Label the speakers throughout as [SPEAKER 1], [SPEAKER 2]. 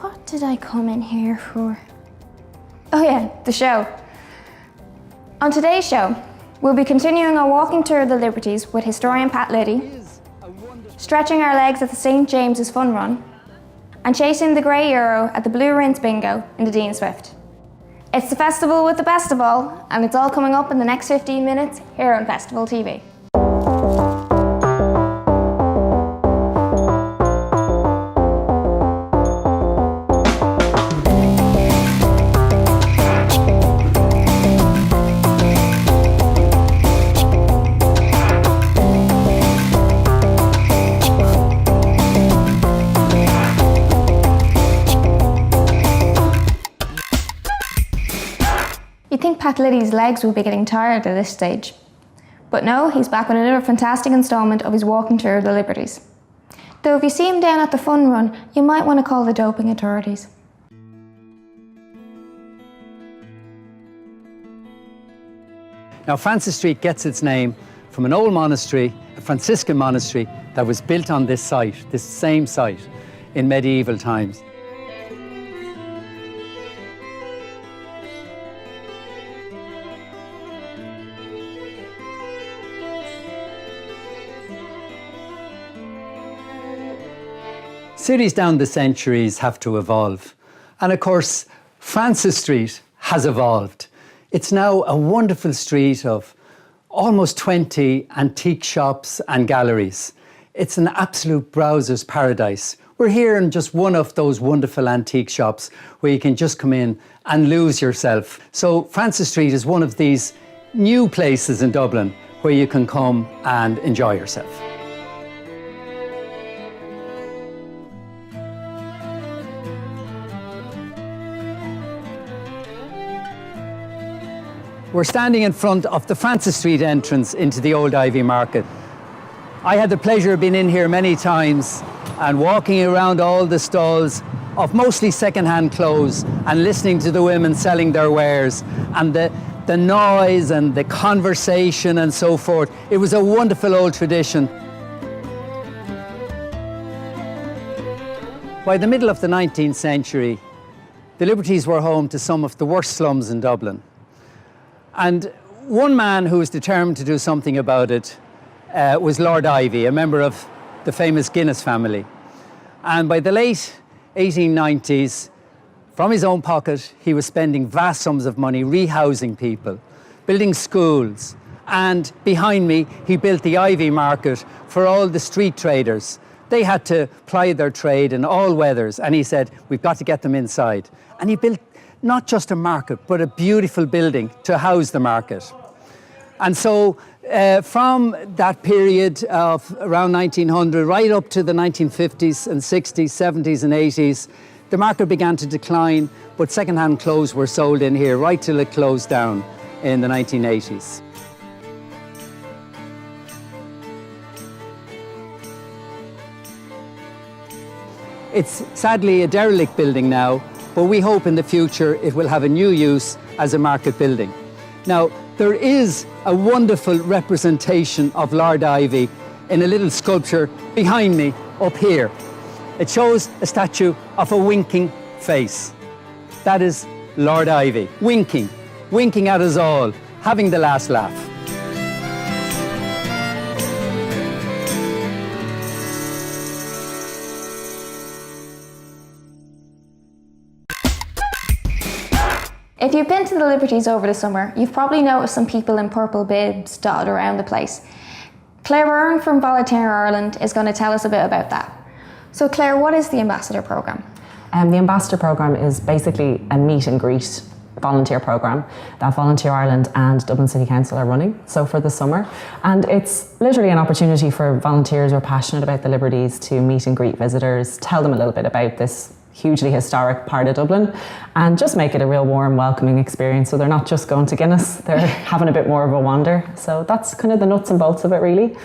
[SPEAKER 1] what did I come in here for? Oh yeah, the show. On today's show, we'll be continuing our walking tour of the Liberties with historian Pat Liddy, stretching our legs at the Saint Jamses Fun Run, and chasing the grey euro at the Blue Rinse Bingo in the Dean Swift. It's the festival with the best of all, and it's all coming up in the next 15 minutes here on Festival TV. You'd think Pat Liddy's legs would be getting tired at this stage. But no, he's back with another fantastic instalment of his walking tour of the Liberties. Though if you see him down at the fun run, you might want to call the doping authorities.
[SPEAKER 2] Now, Francis Street gets its name from an old monastery, a Franciscan monastery, that was built on this site, this same site, in medieval times. Cities down the centuries have to evolve. And of course, Francis Street has evolved. It's now a wonderful street of almost 20 antique shops and galleries. It's an absolute browser's paradise. We're here in just one of those wonderful antique shops where you can just come in and lose yourself. So Francis Street is one of these new places in Dublin where you can come and enjoy yourself. We're standing in front of the Francis Street entrance into the Old Ivy Market. I had the pleasure of being in here many times and walking around all the stalls of mostly second-hand clothes and listening to the women selling their wares and the noise and the conversation and so forth. It was a wonderful old tradition. By the middle of the 19th century, the Liberties were home to some of the worst slums in Dublin. And one man who was determined to do something about it was Lord Ivy, a member of the famous Guinness family. And by the late 1890s, from his own pocket, he was spending vast sums of money rehousing people, building schools. And behind me, he built the Ivy Market for all the street traders. They had to ply their trade in all weathers. And he said, we've got to get them inside. And he built not just a market, but a beautiful building to house the market. And so from that period of around 1900, right up to the 1950s and 60s, 70s and 80s, the market began to decline, but second-hand clothes were sold in here right till it closed down in the 1980s. It's sadly a derelict building now, but we hope in the future it will have a new use as a market building. Now, there is a wonderful representation of Lord Ivy in a little sculpture behind me up here. It shows a statue of a winking face. That is Lord Ivy, winking at us all, having the last laugh.
[SPEAKER 1] If you've been to the Liberties over the summer, you've probably noticed some people in purple bibs dotted around the place. Claire Byrne from Volunteer Ireland is going to tell us a bit about that. So Claire, what is the Ambassador Programme?
[SPEAKER 3] The Ambassador Programme is basically a meet and greet volunteer programme that Volunteer Ireland and Dublin City Council are running, so for the summer. And it's literally an opportunity for volunteers who are passionate about the Liberties to meet and greet visitors, tell them a little bit about this hugely historic part of Dublin, and just make it a real warm, welcoming experience. So they're not just going to Guinness, they're having a bit more of a wander. So that's kind of the nuts and bolts of it, really.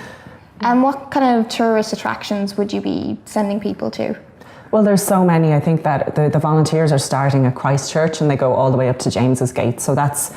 [SPEAKER 1] And what kind of tourist attractions would you be sending people to?
[SPEAKER 3] Well, there's so many. I think that the volunteers are starting at Christchurch and they go all the way up to James's Gate. So that's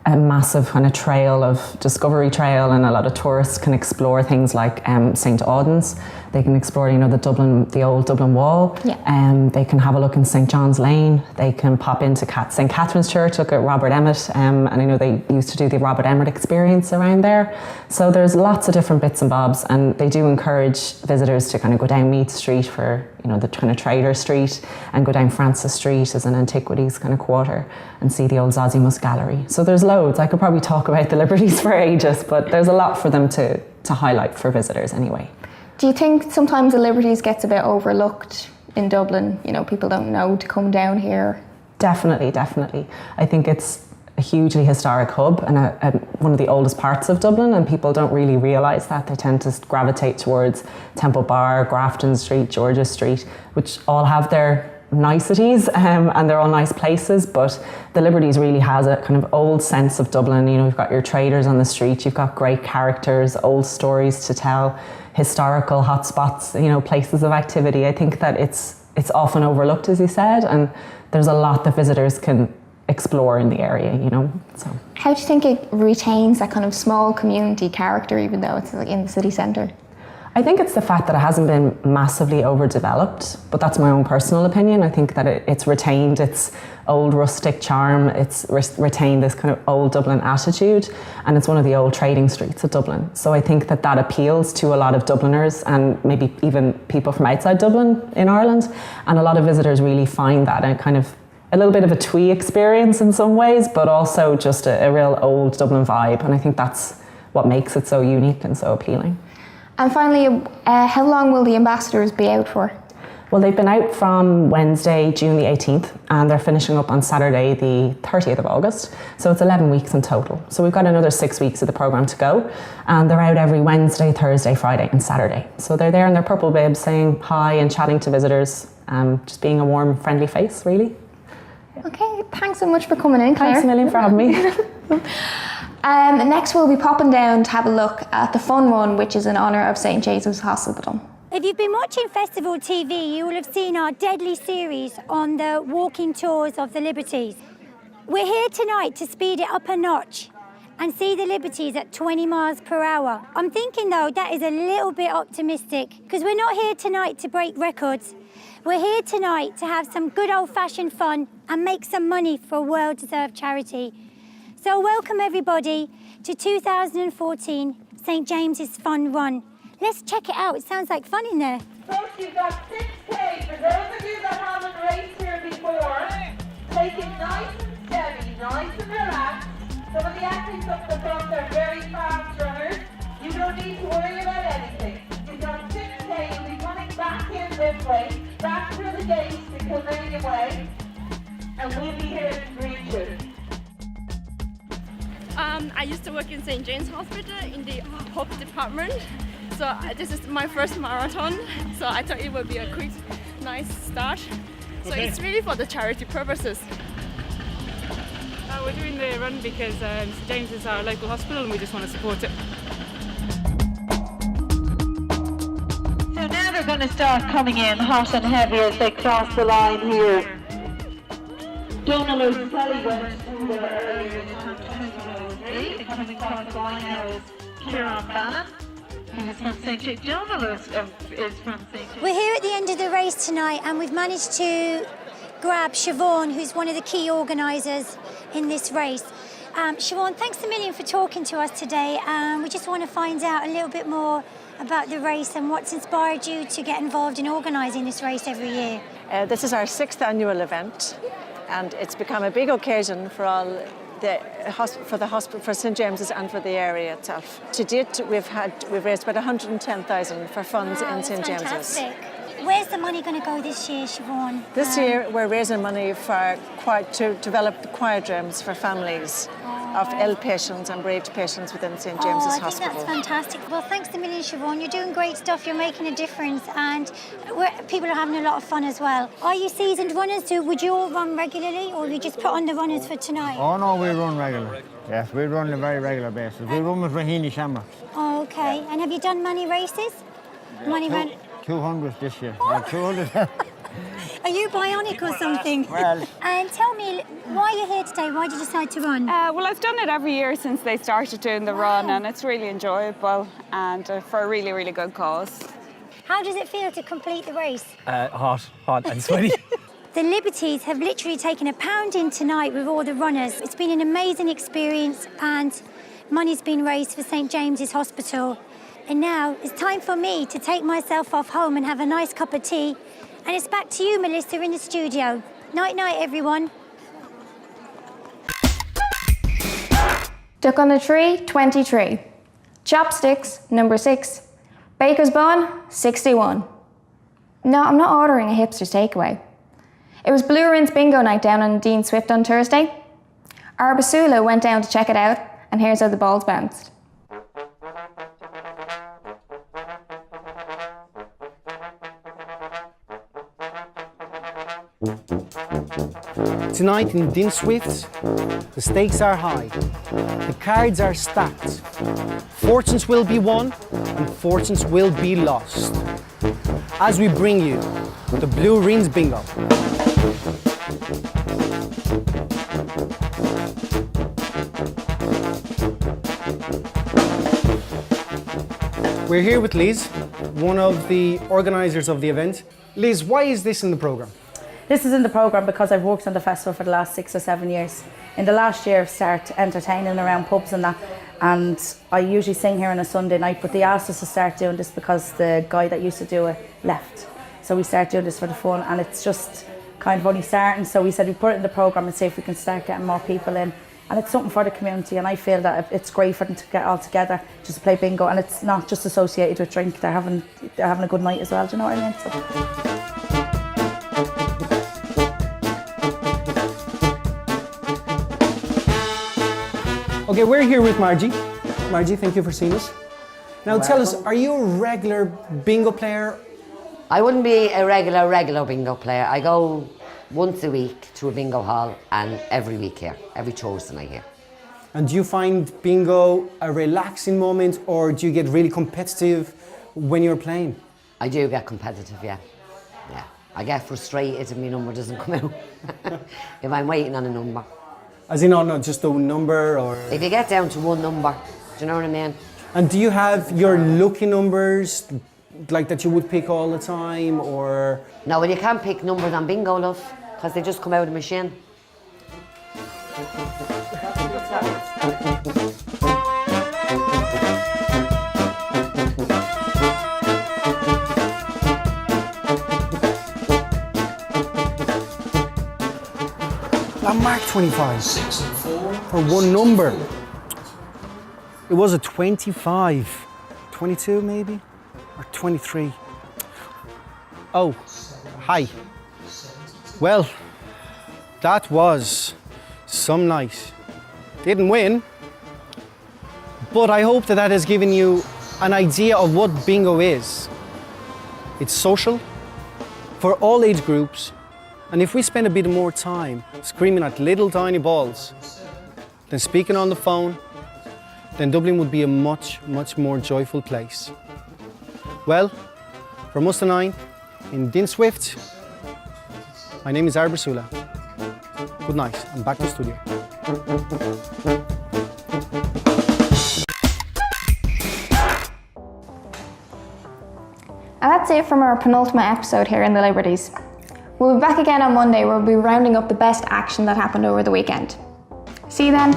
[SPEAKER 3] a massive kind of trail of discovery trail, and a lot of tourists can explore things like St. Auden's. They can explore, the old Dublin Wall.
[SPEAKER 1] Yeah.
[SPEAKER 3] They can have a look in St John's Lane. They can pop into St Catherine's Church, look at Robert Emmet, and I know they used to do the Robert Emmet experience around there. So there's lots of different bits and bobs, and they do encourage visitors to kind of go down Meath Street for, the kind of Trader Street, and go down Francis Street as an antiquities kind of quarter and see the old Zosimus Gallery. So there's loads. I could probably talk about the Liberties for ages, but there's a lot for them to highlight for visitors anyway.
[SPEAKER 1] Do you think sometimes the Liberties gets a bit overlooked in Dublin? People don't know to come down here.
[SPEAKER 3] Definitely. I think it's a hugely historic hub and one of the oldest parts of Dublin, and people don't really realise that. They tend to gravitate towards Temple Bar, Grafton Street, George's Street, which all have their niceties and they're all nice places, but the Liberties really has a kind of old sense of Dublin. You've got your traders on the street, you've got great characters, old stories to tell, historical hotspots, places of activity. I think that it's often overlooked, as you said, and there's a lot that visitors can explore in the area, so.
[SPEAKER 1] How do you think it retains that kind of small community character, even though it's like in the city centre?
[SPEAKER 3] I think it's the fact that it hasn't been massively overdeveloped, but that's my own personal opinion. I think that it's retained its old rustic charm, it's retained this kind of old Dublin attitude, and it's one of the old trading streets of Dublin. So I think that appeals to a lot of Dubliners and maybe even people from outside Dublin in Ireland, and a lot of visitors really find that a kind of a little bit of a twee experience in some ways, but also just a real old Dublin vibe, and I think that's what makes it so unique and so appealing.
[SPEAKER 1] And finally, how long will the ambassadors be out for?
[SPEAKER 3] Well, they've been out from Wednesday, June the 18th, and they're finishing up on Saturday, the 30th of August. So it's 11 weeks in total. So we've got another 6 weeks of the programme to go. And they're out every Wednesday, Thursday, Friday and Saturday. So they're there in their purple bibs saying hi and chatting to visitors, just being a warm, friendly face, really.
[SPEAKER 1] Okay, thanks so much for coming in, Claire.
[SPEAKER 3] Thanks a million for having me.
[SPEAKER 1] Next we'll be popping down to have a look at the Fun Run, which is in honour of Saint Jamses Hospital.
[SPEAKER 4] If you've been watching Festival TV, you will have seen our deadly series on the walking tours of the Liberties. We're here tonight to speed it up a notch and see the Liberties at 20 miles per hour. I'm thinking though that is a little bit optimistic, because we're not here tonight to break records. We're here tonight to have some good old-fashioned fun and make some money for a well-deserved charity. So welcome everybody to 2014 Saint Jamses Fun Run. Let's check it out. It sounds like fun in there.
[SPEAKER 5] Folks, you've got 6K. For those of you that haven't raced here before, take it nice and steady, nice and relaxed. Some of the athletes up the front are very fast runners. You don't need to worry about anything. You've got 6K. You'll be coming back in this way, back through the gates to Kilmainham Way, and we'll be here to greet you.
[SPEAKER 6] I used to work in Saint Jamses Hospital in the Hope department. So this is my first marathon, so I thought it would be a quick, nice start. So It's really for the charity purposes.
[SPEAKER 7] We're doing the run because St James is our local hospital and we just want to support it.
[SPEAKER 5] So now they're going to start coming in hot and heavy as they cross the line here. Donald O'Sully went through there earlier in 2003, coming across the line now is Kieran Bannon. He's from St. James. Donald is from St. James.
[SPEAKER 4] We're here at the end of the race tonight and we've managed to grab Siobhan, who's one of the key organisers in this race. Siobhan, thanks a million for talking to us today. We just want to find out a little bit more about the race and what's inspired you to get involved in organising this race every year.
[SPEAKER 8] This is our 6th annual event, and it's become a big occasion for all for the hospital, for St James's and for the area itself. To date, we've raised about 110,000 for funds in St James's.
[SPEAKER 4] Where's the money going to go this year, Siobhan?
[SPEAKER 8] This year, we're raising money to develop quiet rooms for families of ill patients and bereaved patients within St James's Hospital.
[SPEAKER 4] I think that's fantastic. Well, thanks a million, Siobhan. You're doing great stuff. You're making a difference, and people are having a lot of fun as well. Are you seasoned runners? Would you all run regularly, or you just put on the runners for tonight?
[SPEAKER 9] Oh no, we run regularly. Yes, we run on a very regular basis. We run with Rahini Shamrock.
[SPEAKER 4] Oh, okay. And have you done many races? Many run.
[SPEAKER 9] 200 this year.
[SPEAKER 4] Oh.
[SPEAKER 9] 200.
[SPEAKER 4] Are you bionic or something?
[SPEAKER 9] Well.
[SPEAKER 4] And tell me, why are you here today? Why did you decide to run?
[SPEAKER 7] Well, I've done it every year since they started doing the run, and it's really enjoyable and for a really, really good cause.
[SPEAKER 4] How does it feel to complete the race?
[SPEAKER 10] Hot and sweaty.
[SPEAKER 4] The Liberties have literally taken a pounding tonight with all the runners. It's been an amazing experience and money's been raised for Saint Jamses Hospital. And now it's time for me to take myself off home and have a nice cup of tea. And it's back to you, Melissa, in the studio. Night, night, everyone.
[SPEAKER 1] Duck on the tree, 23. Chopsticks, number 6. Baker's bun, 61. No, I'm not ordering a hipster's takeaway. It was Blue Rinse bingo night down on Dean Swift on Thursday. Arbor went down to check it out, and here's how the balls bounced.
[SPEAKER 11] Tonight in Dean Swift, the stakes are high, the cards are stacked. Fortunes will be won and fortunes will be lost. As we bring you the Blue Rinse Bingo. We're here with Liz, one of the organisers of the event. Liz, why is this in the programme?
[SPEAKER 12] This is in the programme because I've worked on the festival for the last 6 or 7 years. In the last year I've started entertaining around pubs and that, and I usually sing here on a Sunday night, but they asked us to start doing this because the guy that used to do it left. So we started doing this for the fun, and it's just kind of only starting, so we said we'd put it in the programme and see if we can start getting more people in. And it's something for the community, and I feel that it's great for them to get all together just to play bingo, and it's not just associated with drink, they're having a good night as well, do you know what I mean? So.
[SPEAKER 11] Okay, we're here with Margie. Margie, thank you for seeing us. Now tell us, are you a regular bingo player?
[SPEAKER 13] I wouldn't be a regular bingo player. I go once a week to a bingo hall and every week here, every Thursday night here.
[SPEAKER 11] And do you find bingo a relaxing moment, or do you get really competitive when you're playing?
[SPEAKER 13] I do get competitive, yeah. Yeah. I get frustrated if my number doesn't come out. If I'm waiting on a number.
[SPEAKER 11] As in, not just a number, or?
[SPEAKER 13] If you get down to one number, do you know what I mean?
[SPEAKER 11] And do you have your lucky numbers, like that you would pick all the time, or?
[SPEAKER 13] No, well, you can't pick numbers on bingo, love, because they just come out of the machine.
[SPEAKER 11] I marked 25 for one number. It was a 25, 22 maybe, or 23. Oh, hi. Well, that was some night. Didn't win, but I hope that has given you an idea of what bingo is. It's social, for all age groups, and if we spend a bit more time screaming at little tiny balls than speaking on the phone, then Dublin would be a much, much more joyful place. Well, from us to 9 in Dean Swift, my name is Arbor. Good night, I'm back to the studio.
[SPEAKER 1] And that's it from our penultimate episode here in the Liberties. We'll be back again on Monday, where we'll be rounding up the best action that happened over the weekend. See you then.